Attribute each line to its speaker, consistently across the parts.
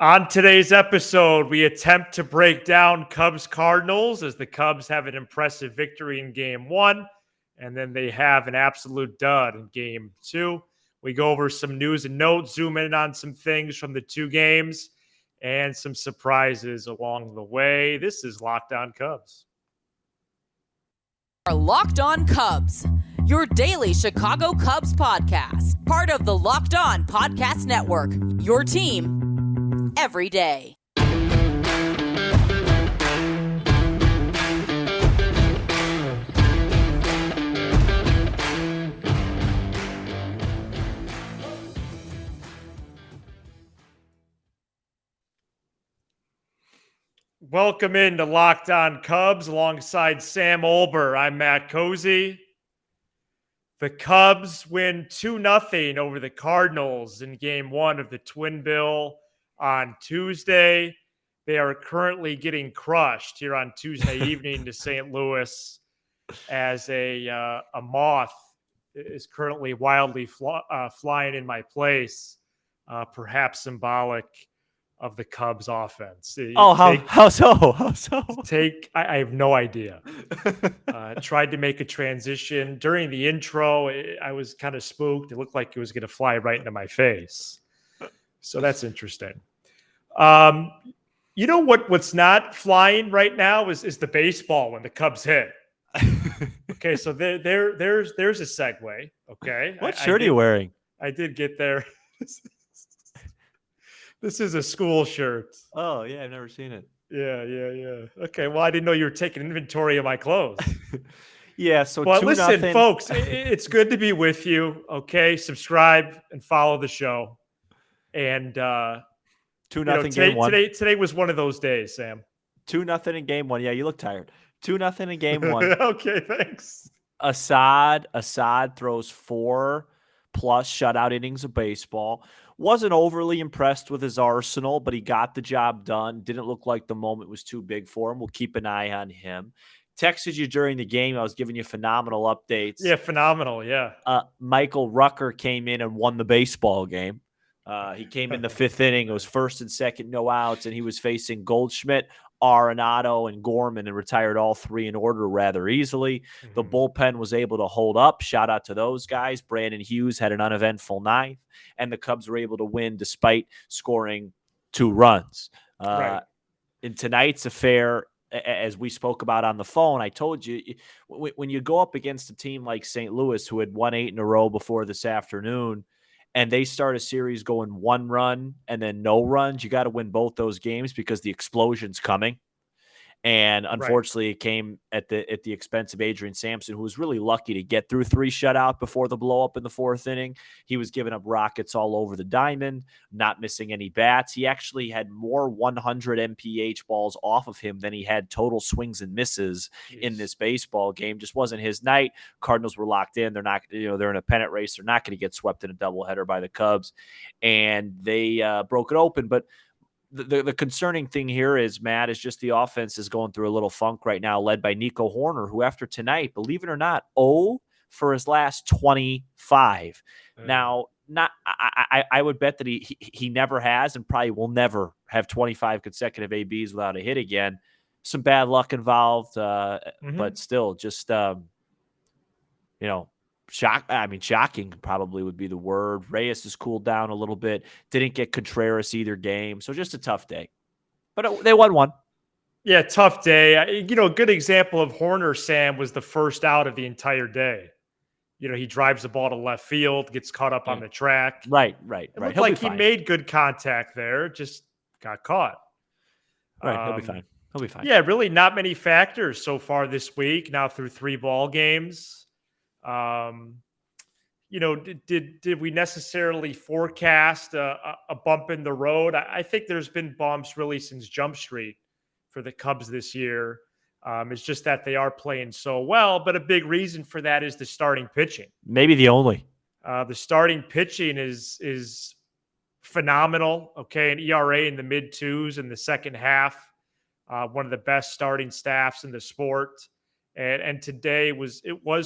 Speaker 1: On today's episode, we attempt to break down Cubs Cardinals as the Cubs have an impressive victory in game one, and then they have an absolute dud in game two. We go over some news and notes, zoom in on some things from the two games, and some surprises along the way. This is Locked On Cubs.
Speaker 2: Locked On Cubs, your daily Chicago Cubs podcast, part of the Locked On Podcast Network, your team every day.
Speaker 1: Welcome into Locked On Cubs alongside Sam Olber. I'm Matt Cozy. The Cubs win 2-0 over the Cardinals in game one of the Twin Bill on Tuesday. They are currently getting crushed here on Tuesday evening to St. Louis as a moth is currently wildly flying in my place, perhaps symbolic of the Cubs offense.
Speaker 3: How so?
Speaker 1: I have no idea. Tried to make a transition during the intro. I was kind of spooked. It looked like it was going to fly right into my face. So that's interesting. You know what's not flying right now is the baseball when the Cubs hit. Okay, so there's a segue. Okay,
Speaker 3: what shirt are you wearing?
Speaker 1: I did get there. This is a school shirt.
Speaker 3: Oh, yeah, I've never seen it.
Speaker 1: Yeah. Okay, well, I didn't know you were taking inventory of my clothes.
Speaker 3: Yeah, so
Speaker 1: but listen, folks, it's good to be with you. Okay, subscribe and follow the show. And
Speaker 3: 2-0 game one.
Speaker 1: Today was one of those days, Sam.
Speaker 3: 2-0 in game one. Yeah, you look tired. 2-0 in game one.
Speaker 1: Okay, thanks.
Speaker 3: Assad throws 4+ shutout innings of baseball. Wasn't overly impressed with his arsenal, but he got the job done. Didn't look like the moment was too big for him. We'll keep an eye on him. Texted you during the game. I was giving you phenomenal updates.
Speaker 1: Yeah, phenomenal, yeah.
Speaker 3: Michael Rucker came in and won the baseball game. He came in the 5th inning. It was 1st and 2nd, no outs, and he was facing Goldschmidt, Arenado, and Gorman, and retired all 3 in order rather easily. Mm-hmm. The bullpen was able to hold up. Shout out to those guys. Brandon Hughes had an uneventful 9th, and the Cubs were able to win despite scoring 2 runs.
Speaker 1: Right.
Speaker 3: In tonight's affair, as we spoke about on the phone, I told you, when you go up against a team like St. Louis, who had won 8 in a row before this afternoon, and they start a series going 1 run and then no runs, you got to win both those games because the explosion's coming. And unfortunately, It came at the expense of Adrian Sampson, who was really lucky to get through 3 shutout before the blow up in the 4th inning. He was giving up rockets all over the diamond, not missing any bats. He actually had more 100 MPH balls off of him than he had total swings and misses in this baseball game. Just wasn't his night. Cardinals were locked in. They're not, they're in a pennant race. They're not going to get swept in a doubleheader by the Cubs, and they broke it open. But the concerning thing here is, Matt, is just the offense is going through a little funk right now, led by Nico Horner, who after tonight, believe it or not, 0 for his last 25. Now, I would bet that he never has and probably will never have 25 consecutive ABs without a hit again. Some bad luck involved, but still just, shocking probably would be the word. Reyes has cooled down a little bit. Didn't get Contreras either game. So just a tough day. But they won 1.
Speaker 1: Yeah, tough day. A good example of Horner, Sam, was the first out of the entire day. He drives the ball to left field, gets caught up on the track.
Speaker 3: Right.
Speaker 1: It looked like he made good contact there, just got caught.
Speaker 3: Right, he'll be fine.
Speaker 1: Yeah, really not many factors so far this week, now through 3 ball games. Did we necessarily forecast a bump in the road? I think there's been bumps really since Jump Street for the Cubs this year. It's just that they are playing so well, but a big reason for that is the starting pitching.
Speaker 3: Maybe the only.
Speaker 1: The starting pitching is phenomenal. Okay, an ERA in the mid-2s in the second half. One of the best starting staffs in the sport. And today was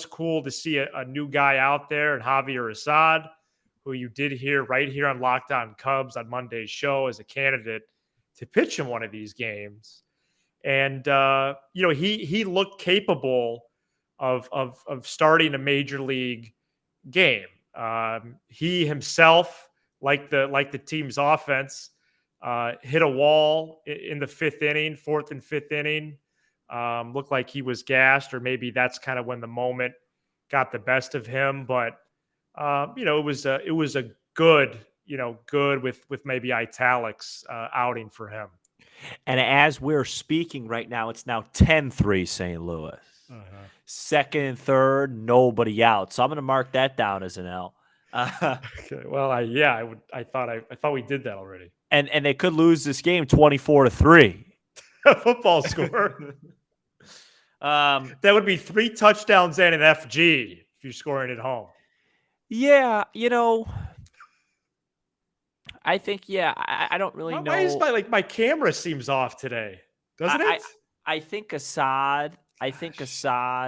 Speaker 1: cool to see a new guy out there, and Javier Assad, who you did hear right here on Locked On Cubs on Monday's show as a candidate to pitch in one of these games. And he looked capable of starting a major league game. He himself, like the team's offense, hit a wall in the fourth and fifth inning. Looked like he was gassed, or maybe that's kind of when the moment got the best of him. But it was a good, good with maybe italics outing for him.
Speaker 3: And as we're speaking right now, it's now 10-3 St. Louis. Second and third, nobody out. So I'm going to mark that down as an L.
Speaker 1: Okay. Well, I thought we did that already.
Speaker 3: And they could lose this game 24-3.
Speaker 1: Football score. That would be 3 touchdowns and an FG if you're scoring at home.
Speaker 3: Yeah, I think, I don't really know.
Speaker 1: Why is my camera seems off today? Doesn't it?
Speaker 3: I think Assad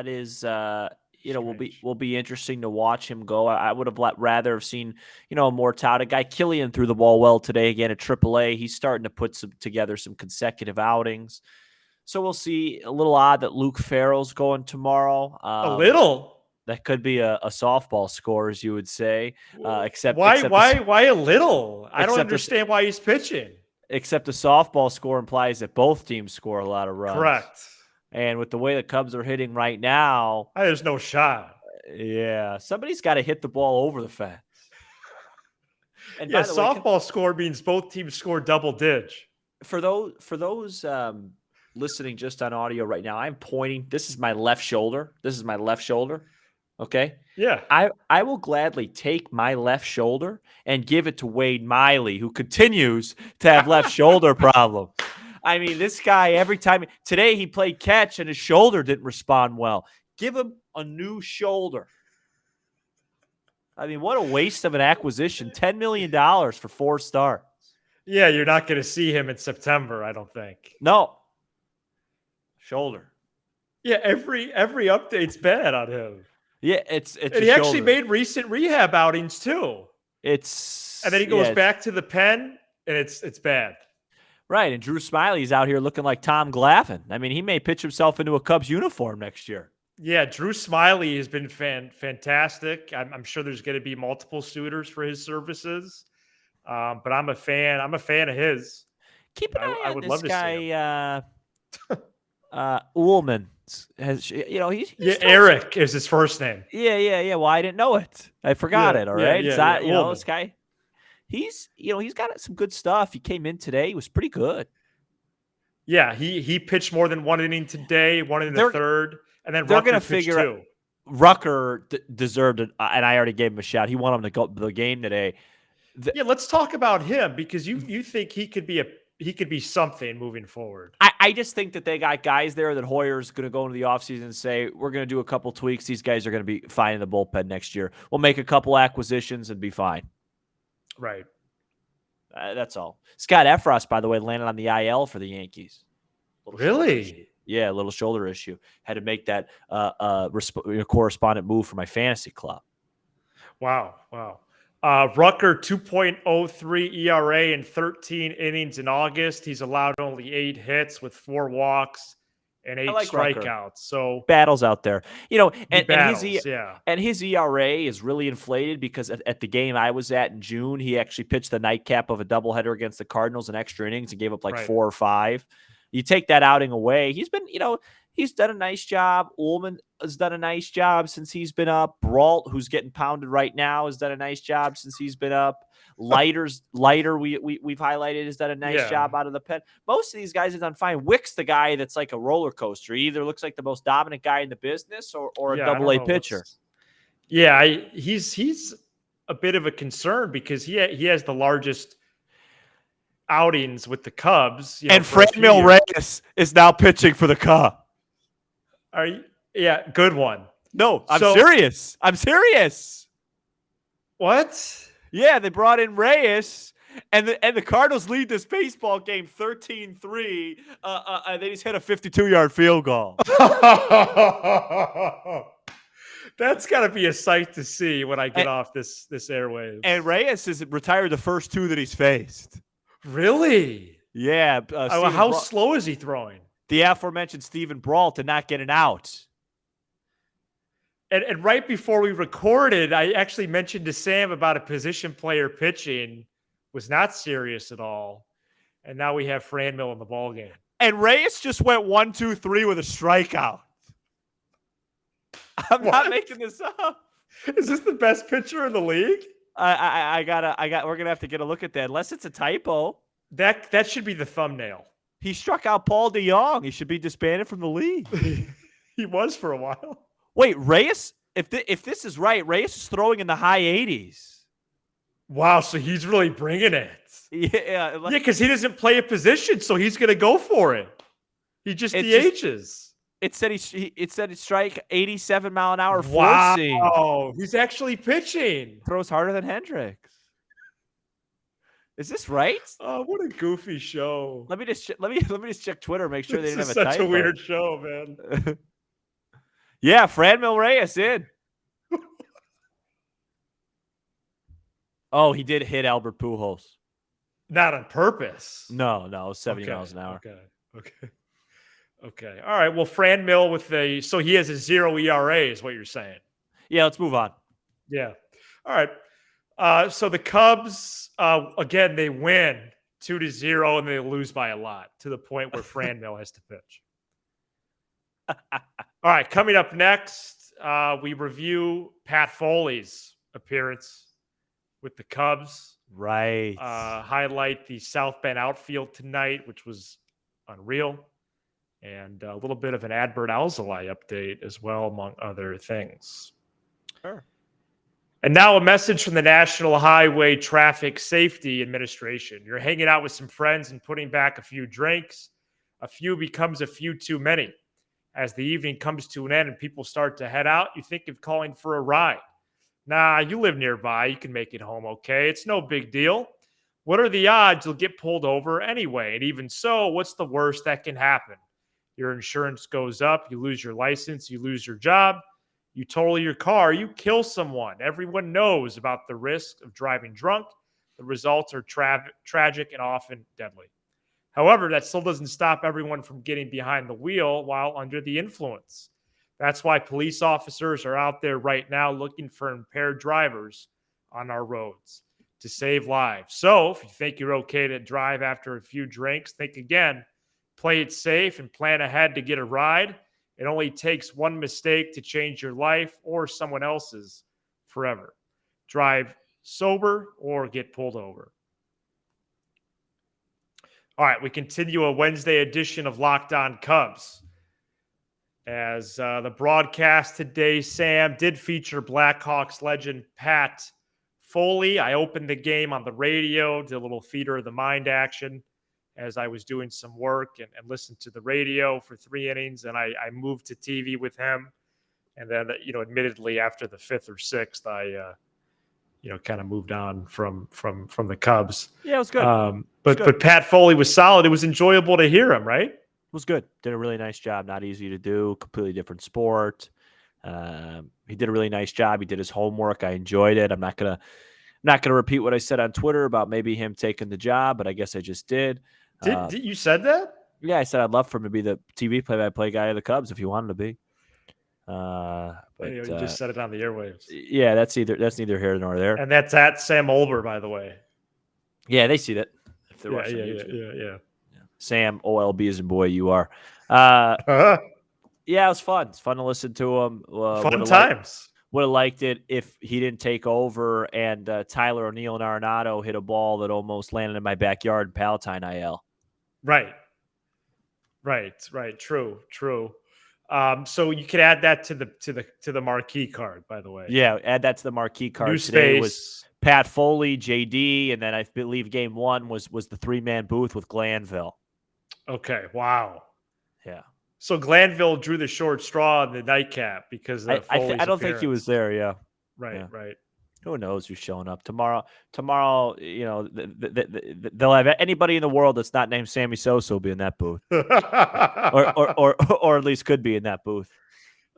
Speaker 3: is will be interesting to watch him go. I would have rather have seen, a more touted guy. Killian threw the ball well today again at AAA. He's starting to put together some consecutive outings. So we'll see. A little odd that Luke Farrell's going tomorrow.
Speaker 1: A little.
Speaker 3: That could be a softball score, as you would say. Except
Speaker 1: why a little? I don't understand why he's pitching.
Speaker 3: Except the softball score implies that both teams score a lot of runs.
Speaker 1: Correct.
Speaker 3: And with the way the Cubs are hitting right now,
Speaker 1: there's no shot.
Speaker 3: Yeah, somebody's got to hit the ball over the fence. And
Speaker 1: softball score means both teams score double dig.
Speaker 3: For those listening just on audio right now, I'm pointing. This is my left shoulder. Okay.
Speaker 1: Yeah.
Speaker 3: I will gladly take my left shoulder and give it to Wade Miley, who continues to have left shoulder problems. I mean, this guy, every time today he played catch and his shoulder didn't respond well. Give him a new shoulder. I mean, what a waste of an acquisition. $10 million for 4 starts.
Speaker 1: Yeah, you're not going to see him in September, I don't think.
Speaker 3: No. Shoulder.
Speaker 1: Yeah, every update's bad on him.
Speaker 3: Yeah, it's
Speaker 1: and he actually made recent rehab outings too.
Speaker 3: And
Speaker 1: then he goes back to the pen, and it's bad.
Speaker 3: Right, and Drew Smiley's out here looking like Tom Glavine. I mean, he may pitch himself into a Cubs uniform next year.
Speaker 1: Yeah, Drew Smiley has been fantastic. I'm sure there's going to be multiple suitors for his services, but I'm a fan. I'm a fan of his.
Speaker 3: Keep an eye on this guy, Ullman. He's
Speaker 1: Eric is his first name.
Speaker 3: Yeah. Well, I didn't know it. I forgot it. All right, this guy. He's got some good stuff. He came in today. He was pretty good.
Speaker 1: Yeah, he pitched more than 1 inning today, 1 in the third, and then
Speaker 3: they're going to
Speaker 1: figure
Speaker 3: 2. Rucker deserved it, and I already gave him a shout. He won him to go the game today.
Speaker 1: Let's talk about him because you think he could be something moving forward.
Speaker 3: I just think that they got guys there that Hoyer's going to go into the offseason and say, we're going to do a couple tweaks. These guys are going to be fine in the bullpen next year. We'll make a couple acquisitions and be fine.
Speaker 1: Right.
Speaker 3: That's all. Scott Efros, by the way, landed on the IL for the Yankees.
Speaker 1: Really?
Speaker 3: Yeah, a little shoulder issue. Had to make that correspondent move for my fantasy club.
Speaker 1: Wow. Rucker, 2.03 ERA in 13 innings in August. He's allowed only 8 hits with 4 walks and 8 strikeouts. Rucker. So
Speaker 3: battles out there,
Speaker 1: and
Speaker 3: his ERA is really inflated because at the game I was at in June, he actually pitched the nightcap of a doubleheader against the Cardinals in extra innings and gave up 4 or 5. You take that outing away, he's been, he's done a nice job. Ullman has done a nice job since he's been up. Brault, who's getting pounded right now, has done a nice job since he's been up. Lighter, we've highlighted, has done a nice job out of the pen. Most of these guys have done fine. Wick's the guy that's like a roller coaster. He either looks like the most dominant guy in the business or a double-A pitcher.
Speaker 1: He's a bit of a concern because he has the largest outings with the Cubs.
Speaker 3: And Franmil Reyes is now pitching for the Cubs.
Speaker 1: Are you? Yeah, good one.
Speaker 3: No, I'm serious.
Speaker 1: What?
Speaker 3: Yeah, they brought in Reyes, and the Cardinals lead this baseball game 13-3. They just hit a 52-yard field goal.
Speaker 1: That's got to be a sight to see when I get off this airwaves.
Speaker 3: And Reyes has retired the first two that he's faced.
Speaker 1: Really?
Speaker 3: Yeah.
Speaker 1: How slow is he throwing?
Speaker 3: The aforementioned Stephen Brault did not get an out.
Speaker 1: And right before we recorded, I actually mentioned to Sam about a position player pitching was not serious at all. And now we have Franmil in the ballgame.
Speaker 3: And Reyes just went 1-2-3 with a strikeout. I'm not making this up.
Speaker 1: Is this the best pitcher in the league?
Speaker 3: We're gonna have to get a look at that. Unless it's a typo.
Speaker 1: That should be the thumbnail.
Speaker 3: He struck out Paul DeJong. He should be disbanded from the league.
Speaker 1: He was for a while.
Speaker 3: Wait, Reyes? If this is right, Reyes is throwing in the high 80s.
Speaker 1: Wow, so he's really bringing it.
Speaker 3: Yeah,
Speaker 1: because he doesn't play a position, so he's going to go for it. He just DHs.
Speaker 3: It said he strike 87 mile an hour.
Speaker 1: Wow, he's actually pitching.
Speaker 3: Throws harder than Hendricks. Is this right?
Speaker 1: Oh, what a goofy show!
Speaker 3: Let me just check Twitter, make sure they didn't have a typo.
Speaker 1: Such a weird show, man.
Speaker 3: Yeah, Franmil Reyes in. Oh, he did hit Albert Pujols.
Speaker 1: Not on purpose.
Speaker 3: No, 70 miles an hour.
Speaker 1: Okay. All right. Well, Franmil so he has a 0 ERA, is what you're saying.
Speaker 3: Yeah, let's move on.
Speaker 1: Yeah. All right. So the Cubs, again, they win 2-0 and they lose by a lot to the point where Franmil has to pitch. All right. Coming up next, we review Pat Foley's appearance with the Cubs.
Speaker 3: Right.
Speaker 1: Highlight the South Bend outfield tonight, which was unreal. And a little bit of an Adbert Alzolay update as well, among other things.
Speaker 3: Sure.
Speaker 1: And now a message from the National Highway Traffic Safety Administration. You're hanging out with some friends and putting back a few drinks. A few becomes a few too many. As the evening comes to an end and people start to head out, you think of calling for a ride. Nah, you live nearby. You can make it home okay. It's no big deal. What are the odds you'll get pulled over anyway? And even so, what's the worst that can happen? Your insurance goes up. You lose your license. You lose your job. You total your car. You kill someone. Everyone knows about the risk of driving drunk. The results are tragic and often deadly. However, that still doesn't stop everyone from getting behind the wheel while under the influence. That's why police officers are out there right now looking for impaired drivers on our roads to save lives. So if you think you're okay to drive after a few drinks, think again. Play it safe and plan ahead to get a ride. It only takes one mistake to change your life or someone else's forever. Drive sober or get pulled over. All right, we continue a Wednesday edition of Locked On Cubs. As the broadcast today, Sam, did feature Blackhawks legend Pat Foley. I opened the game on the radio, did a little theater of the mind action as I was doing some work and listened to the radio for 3 innings. And I moved to TV with him. And then, admittedly, after the 5th or 6th, I kind of moved on from the Cubs.
Speaker 3: Yeah, it was good.
Speaker 1: But Pat Foley was solid. It was enjoyable to hear him, right?
Speaker 3: It was good. Did a really nice job. Not easy to do. Completely different sport. He did a really nice job. He did his homework. I enjoyed it. I'm not gonna repeat what I said on Twitter about maybe him taking the job, but I guess I just did.
Speaker 1: Did you said that?
Speaker 3: Yeah, I said I'd love for him to be the TV play-by-play guy of the Cubs if he wanted to be. But
Speaker 1: you just said it on the airwaves.
Speaker 3: Yeah, that's neither here nor there.
Speaker 1: And that's at Sam Olber, by the way.
Speaker 3: Yeah, they see that. If they're watching YouTube. Yeah. Sam, OLB as in boy, you are. Yeah, it was fun. It's fun to listen to him.
Speaker 1: Fun times.
Speaker 3: Would have liked it if he didn't take over and Tyler O'Neill and Arenado hit a ball that almost landed in my backyard in Palatine IL.
Speaker 1: Right. True. So you could add that to the marquee card, by the way.
Speaker 3: Yeah, add that to the marquee card.
Speaker 1: New
Speaker 3: Today
Speaker 1: space.
Speaker 3: Was Pat Foley, JD, and then I believe game 1 was the 3-man booth with Glanville.
Speaker 1: Okay. Wow.
Speaker 3: Yeah. So
Speaker 1: Glanville drew the short straw in the nightcap because of
Speaker 3: I don't think he was there. Yeah.
Speaker 1: Right.
Speaker 3: Who knows who's showing up tomorrow? Tomorrow, they'll have anybody in the world that's not named Sammy Sosa will be in that booth, or at least could be in that booth.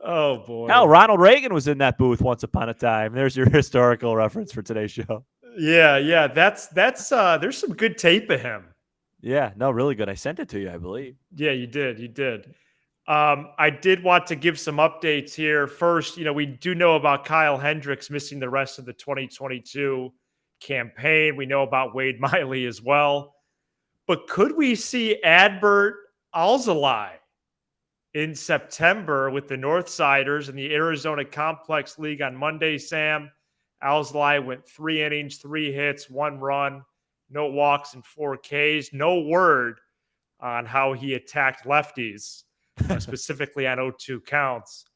Speaker 1: Oh boy.
Speaker 3: Hell, Ronald Reagan was in that booth once upon a time. There's your historical reference for today's show.
Speaker 1: Yeah. That's there's some good tape of him.
Speaker 3: Yeah, no, really good. I sent it to you, I believe.
Speaker 1: Yeah, you did. I did want to give some updates here. First, we do know about Kyle Hendricks missing the rest of the 2022 campaign. We know about Wade Miley as well. But could we see Adbert Alzolay in September with the Northsiders in the Arizona Complex League on Monday, Sam? Alzolay went 3 innings, 3 hits, 1 run, no walks, and 4 Ks. No word on how he attacked lefties, specifically on 0-2 counts.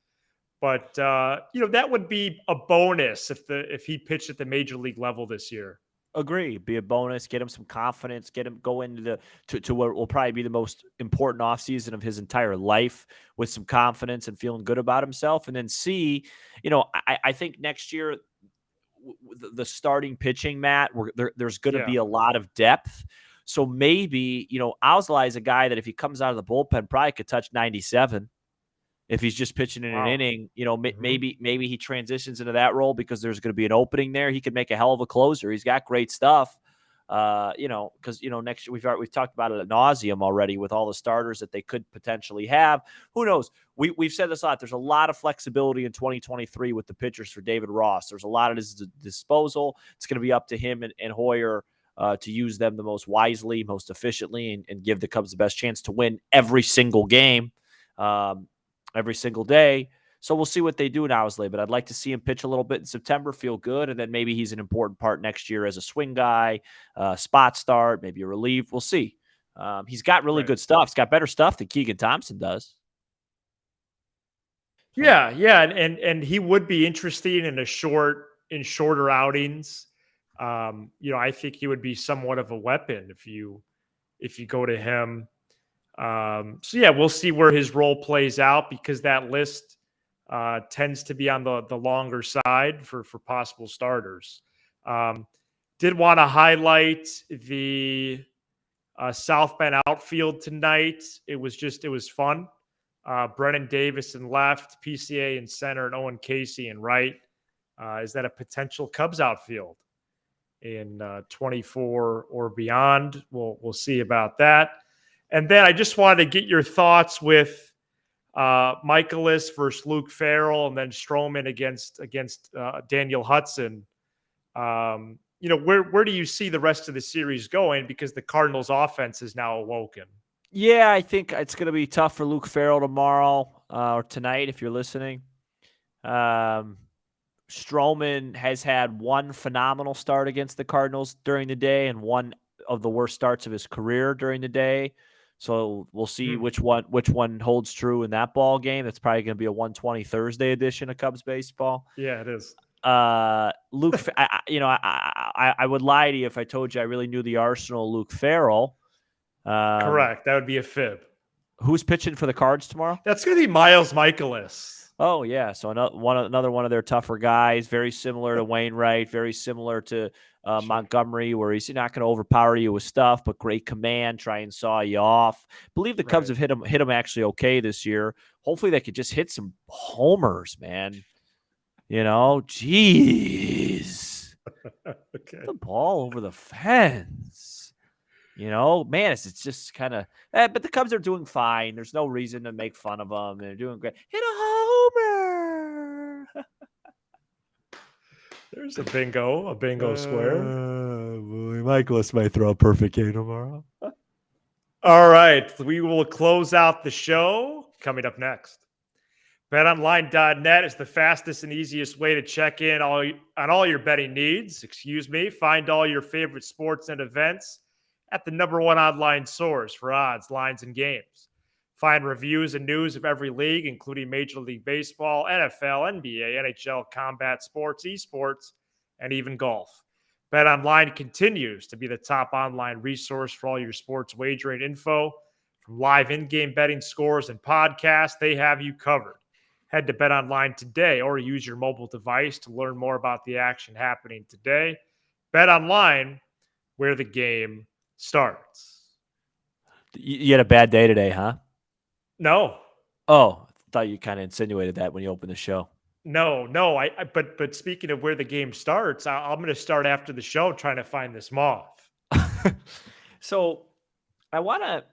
Speaker 1: But that would be a bonus if he pitched at the major league level this year.
Speaker 3: Agree. Be a bonus. Get him some confidence. Get him go into to what will probably be the most important offseason of his entire life with some confidence and feeling good about himself. And then see, I think next year the starting pitching, Matt, there's going to be a lot of depth. So maybe, Alzolay is a guy that if he comes out of the bullpen, probably could touch 97. If he's just pitching in an inning, maybe he transitions into that role because there's going to be an opening there. He could make a hell of a closer. He's got great stuff. Because next year we've talked about it ad nauseum already with all the starters that they could potentially have. Who knows? We've said this a lot. There's a lot of flexibility in 2023 with the pitchers for David Ross. There's a lot at his disposal. It's going to be up to him and Hoyer to use them the most wisely, most efficiently, and give the Cubs the best chance to win every single game. Every single day. So we'll see what they do in Alzolay, but I'd like to see him pitch a little bit in September, feel good, and then maybe he's an important part next year as a swing guy, spot start, maybe a relief. We'll see. He's got really good stuff. He's got better stuff than Keegan Thompson does.
Speaker 1: Yeah, and he would be interesting in shorter outings. I think he would be somewhat of a weapon if you go to him. We'll see where his role plays out because that list tends to be on the longer side for possible starters. Did want to highlight the South Bend outfield tonight. It was fun. Brennan Davis in left, PCA in center, and Owen Casey in right. Is that a potential Cubs outfield in 24 or beyond? We'll see about that. And then I just wanted to get your thoughts with Michaelis versus Luke Farrell, and then Stroman against Daniel Hudson. Where do you see the rest of the series going? Because the Cardinals' offense is now awoken.
Speaker 3: Yeah, I think it's going to be tough for Luke Farrell tomorrow or tonight if you're listening. Stroman has had one phenomenal start against the Cardinals during the day and one of the worst starts of his career during the day. So we'll see which one holds true in that ball game. It's probably going to be a 1:20 Thursday edition of Cubs baseball.
Speaker 1: Yeah, it is.
Speaker 3: Luke, I would lie to you if I told you I really knew the arsenal of Luke Farrell.
Speaker 1: Correct. That would be a fib.
Speaker 3: Who's pitching for the Cards tomorrow?
Speaker 1: That's going to be Miles Michaelis.
Speaker 3: Oh, yeah. So another one of their tougher guys, very similar to Wainwright, very similar to Montgomery, where he's not going to overpower you with stuff, but great command, try and saw you off. Believe the Cubs have hit him actually okay this year. Hopefully they could just hit some homers, man. Jeez.
Speaker 1: Okay.
Speaker 3: The ball over the fence. Man, it's just kind of but the Cubs are doing fine. There's no reason to make fun of them. They're doing great. Hit a homer.
Speaker 1: There's a bingo square.
Speaker 3: Michaelis might throw a perfect game tomorrow.
Speaker 1: All right. We will close out the show coming up next. BetOnline.net is the fastest and easiest way to check in on all your betting needs. Find all your favorite sports and events at the number one online source for odds, lines, and games. Find reviews and news of every league, including Major League Baseball, NFL, NBA, NHL, combat sports, esports, and even golf. BetOnline continues to be the top online resource for all your sports wagering info. From live in-game betting scores and podcasts, they have you covered. Head to BetOnline today or use your mobile device to learn more about the action happening today. BetOnline, where the game starts.
Speaker 3: You had a bad day today, huh?
Speaker 1: No.
Speaker 3: Oh, thought you kind of insinuated that when you opened the show.
Speaker 1: No. But speaking of where the game starts, I'm going to start after the show trying to find this moth.
Speaker 3: So I want to,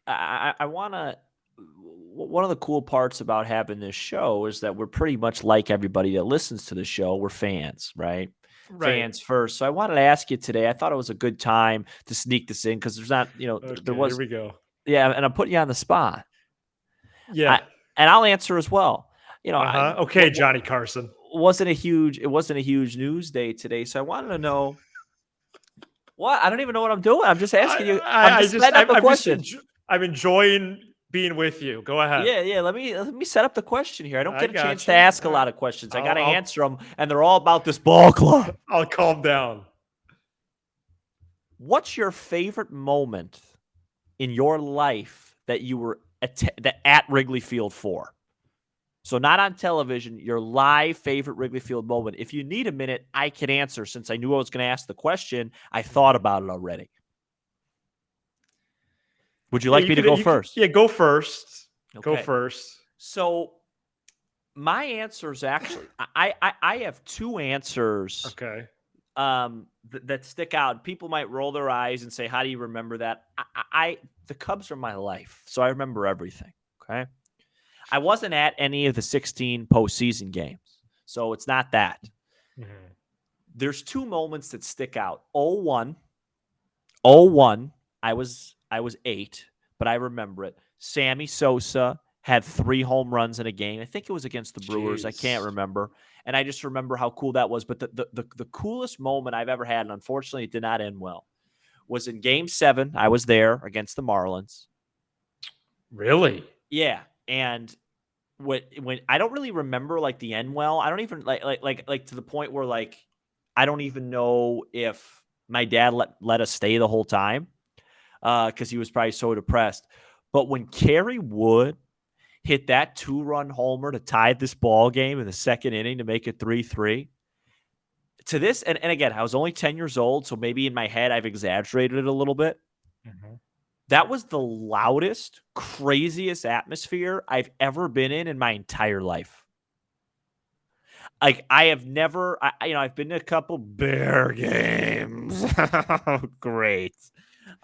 Speaker 3: I want to. One of the cool parts about having this show is that we're pretty much like everybody that listens to the show. We're fans, right? Fans first. So I wanted to ask you today. I thought it was a good time to sneak this in because there's not,
Speaker 1: Okay,
Speaker 3: there was.
Speaker 1: here we go.
Speaker 3: Yeah, and I'm putting you on the spot.
Speaker 1: Yeah.
Speaker 3: And I'll answer as well.
Speaker 1: Okay, Johnny Carson.
Speaker 3: It wasn't a huge news day today, so I wanted to know what. I don't even know what I'm doing. I'm just asking you. I'm just setting up a question.
Speaker 1: I'm enjoying being with you. Go ahead.
Speaker 3: Yeah. Let me set up the question here. I don't get a chance to
Speaker 1: you.
Speaker 3: ask a lot of questions. I got to answer them, and they're all about this ball club.
Speaker 1: I'll calm down.
Speaker 3: What's your favorite moment in your life that you were at Wrigley Field for? So not on television, your live favorite Wrigley Field moment. If you need a minute, I can answer since I knew I was going to ask the question. I thought about it already. Would you like me to go first?
Speaker 1: Yeah, go first.
Speaker 3: Okay.
Speaker 1: Go first.
Speaker 3: So my answer is actually, I have two answers.
Speaker 1: Okay.
Speaker 3: That stick out. People might roll their eyes and say, "How do you remember that?" The Cubs are my life, so I remember everything. Okay. I wasn't at any of the 16 postseason games, so it's not that.
Speaker 1: Mm-hmm.
Speaker 3: There's two moments that stick out. 0-1, I was 8, but I remember it. Sammy Sosa had 3 home runs in a game. I think it was against the Brewers. I can't remember. And I just remember how cool that was. But the coolest moment I've ever had, and unfortunately it did not end well, was in Game 7. I was there against the Marlins.
Speaker 1: Really?
Speaker 3: Yeah. And when I don't really remember like the end well. I don't even like to the point where like I don't even know if my dad let us stay the whole time because he was probably so depressed. But when Kerry Wood hit that 2-run homer to tie this ball game in the second inning to make it 3-3, to this, and again, I was only 10 years old, so maybe in my head I've exaggerated it a little bit.
Speaker 1: Mm-hmm.
Speaker 3: That was the loudest, craziest atmosphere I've ever been in my entire life. Like I have never, I've been to a couple Bear games. Great.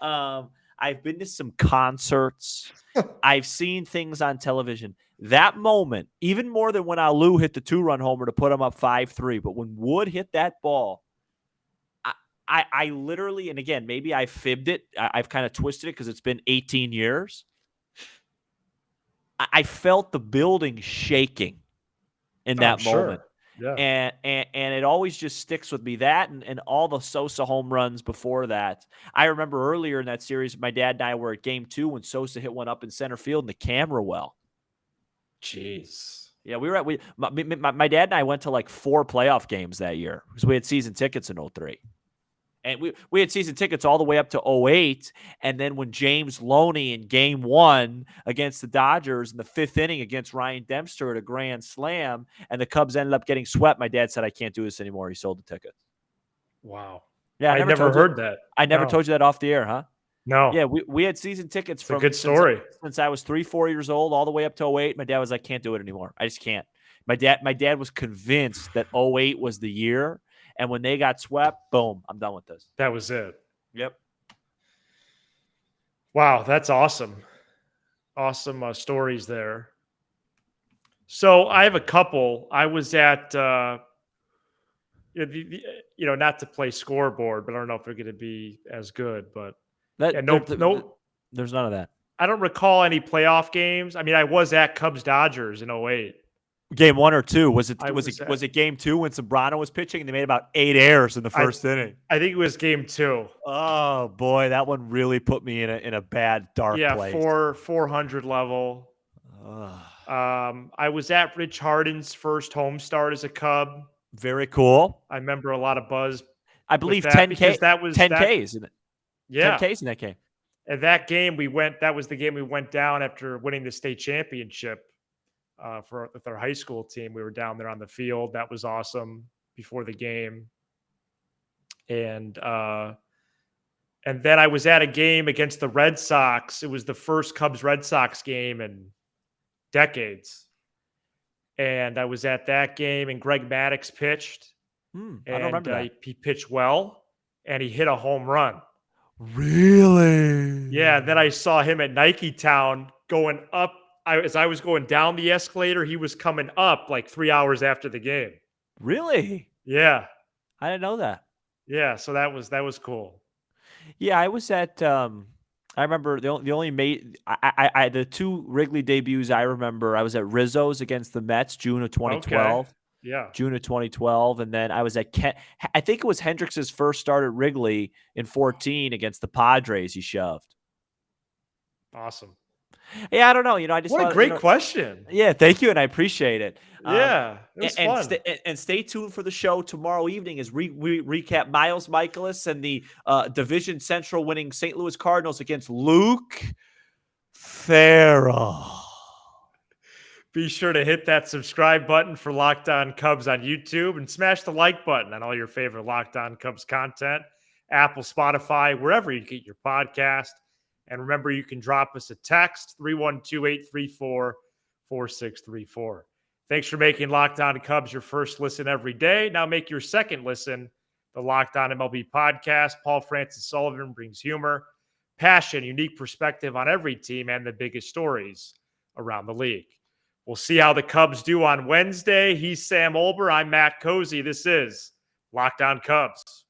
Speaker 3: I've been to some concerts. I've seen things on television. That moment, even more than when Alou hit the 2-run homer to put him up 5-3, but when Wood hit that ball, I literally, and again, maybe I fibbed it. I've kind of twisted it because it's been 18 years. I felt the building shaking in that moment.
Speaker 1: Yeah.
Speaker 3: And it always just sticks with me, that and all the Sosa home runs before that. I remember earlier in that series, my dad and I were at Game 2 when Sosa hit one up in center field in the camera well.
Speaker 1: Jeez.
Speaker 3: Yeah, we were my dad and I went to like 4 playoff games that year because we had season tickets in 03. And we had season tickets all the way up to 08. And then when James Loney in Game 1 against the Dodgers in the 5th inning against Ryan Dempster at a grand slam, and the Cubs ended up getting swept, my dad said, "I can't do this anymore." He sold the tickets.
Speaker 1: Wow.
Speaker 3: Yeah,
Speaker 1: I never heard that.
Speaker 3: I never told you that off the air, huh?
Speaker 1: No.
Speaker 3: Yeah, we had season tickets
Speaker 1: from a good story.
Speaker 3: Since I was 3-4 years old all the way up to 08. My dad was like, "Can't do it anymore. I just can't." My dad was convinced that 08 was the year. And when they got swept, boom, I'm done with this.
Speaker 1: That was it.
Speaker 3: Yep.
Speaker 1: Wow, that's awesome. Awesome stories there. So I have a couple. I was at, not to play scoreboard, but I don't know if they're going to be as good. But
Speaker 3: there's none of that.
Speaker 1: I don't recall any playoff games. I mean, I was at Cubs Dodgers in 08.
Speaker 3: Game 1 or 2? Was it Game 2 when Sobrano was pitching and they made about 8 errors in the first inning?
Speaker 1: I think it was Game 2.
Speaker 3: Oh boy, that one really put me in a bad dark place.
Speaker 1: Yeah, 400 level. I was at Rich Harden's first home start as a Cub.
Speaker 3: Very cool.
Speaker 1: I remember a lot of buzz.
Speaker 3: I believe 10K.
Speaker 1: That was
Speaker 3: 10Ks in it.
Speaker 1: Yeah,
Speaker 3: 10Ks in that game.
Speaker 1: And that game that was the game we went down after winning the state championship. With our high school team, we were down there on the field. That was awesome before the game. And then I was at a game against the Red Sox. It was the first Cubs Red Sox game in decades. And I was at that game, and Greg Maddux pitched,
Speaker 3: I don't
Speaker 1: and
Speaker 3: remember that.
Speaker 1: he pitched well, and he hit a home run.
Speaker 3: Really?
Speaker 1: Yeah, and then I saw him at Nike Town going up. As I was going down the escalator, he was coming up like 3 hours after the game.
Speaker 3: Really?
Speaker 1: Yeah,
Speaker 3: I didn't know that.
Speaker 1: yeah. So that was cool.
Speaker 3: Yeah, I was at. I remember the only the two Wrigley debuts I remember. I was at Rizzo's against the Mets, June of 2012.
Speaker 1: Okay. Yeah.
Speaker 3: June of 2012, and then I was at I think it was Hendricks' first start at Wrigley in 14 against the Padres. He shoved.
Speaker 1: Awesome.
Speaker 3: Yeah, I don't know. I just
Speaker 1: What a
Speaker 3: thought,
Speaker 1: great question.
Speaker 3: Yeah, thank you, and I appreciate it.
Speaker 1: Yeah, it was fun.
Speaker 3: And stay tuned for the show tomorrow evening as we recap Miles Michaelis and the Division Central winning St. Louis Cardinals against Luke Farrell.
Speaker 1: Be sure to hit that subscribe button for Locked On Cubs on YouTube and smash the like button on all your favorite Locked On Cubs content, Apple, Spotify, wherever you get your podcast. And remember, you can drop us a text, 312-834-4634. Thanks for making Locked On Cubs your first listen every day. Now make your second listen the Locked On MLB podcast. Paul Francis Sullivan brings humor, passion, unique perspective on every team and the biggest stories around the league. We'll see how the Cubs do on Wednesday. He's Sam Olber. I'm Matt Cozy. This is Locked On Cubs.